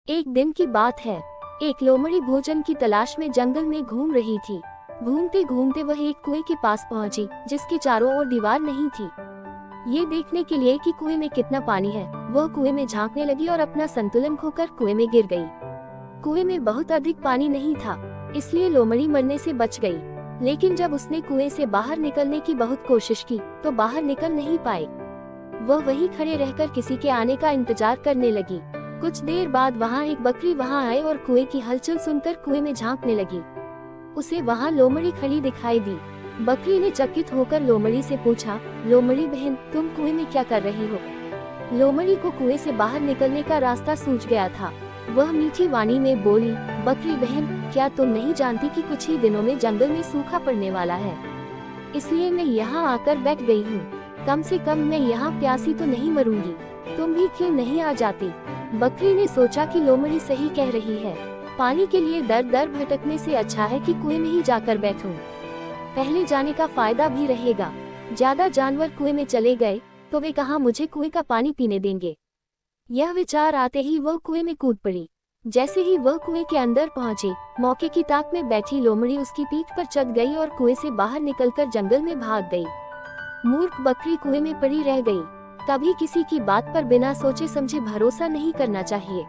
एक दिन की बात है। एक लोमड़ी भोजन की तलाश में जंगल में घूम रही थी। घूमते घूमते वह एक कुएं के पास पहुंची, जिसके चारों ओर दीवार नहीं थी। ये देखने के लिए कि कुएं में कितना पानी है, वह कुएं में झांकने लगी और अपना संतुलन खोकर कुएं में गिर गई। कुएं में बहुत अधिक पानी नहीं था, इसलिए लोमड़ी मरने से बच गई। लेकिन जब उसने कुएं से बाहर निकलने की बहुत कोशिश की, तो बाहर निकल नहीं पाई। वह वहीं खड़े रहकर किसी के आने का इंतजार करने लगी। कुछ देर बाद वहां एक बकरी वहां आई और कुएं की हलचल सुनकर कुएं में झांकने लगी। उसे वहां लोमड़ी खड़ी दिखाई दी। बकरी ने चकित होकर लोमड़ी से पूछा, लोमड़ी बहन, तुम कुएं में क्या कर रही हो? लोमड़ी को कुएं से बाहर निकलने का रास्ता सूझ गया था। वह मीठी वाणी में बोली, बकरी बहन, क्या तुम नहीं जानती कि कुछ ही दिनों में जंगल में सूखा पड़ने वाला है? इसलिए मैं यहाँ आकर बैठ गई हूँ। कम से कम मैं यहाँ प्यासी तो नहीं मरूंगी। तुम भी क्यों नहीं आ जाती? बकरी ने सोचा कि लोमड़ी सही कह रही है। पानी के लिए दर दर भटकने से अच्छा है कि कुएं में ही जाकर बैठूं। पहले जाने का फायदा भी रहेगा। ज्यादा जानवर कुएं में चले गए तो वे कहाँ मुझे कुएं का पानी पीने देंगे। यह विचार आते ही वह कुएं में कूद पड़ी। जैसे ही वह कुएं के अंदर पहुंची, मौके की ताक में बैठी लोमड़ी उसकी पीठ पर चढ़ गई और कुएं से बाहर निकलकर जंगल में भाग गई। मूर्ख बकरी कुएं में पड़ी रह गई। कभी किसी की बात पर बिना सोचे समझे भरोसा नहीं करना चाहिए।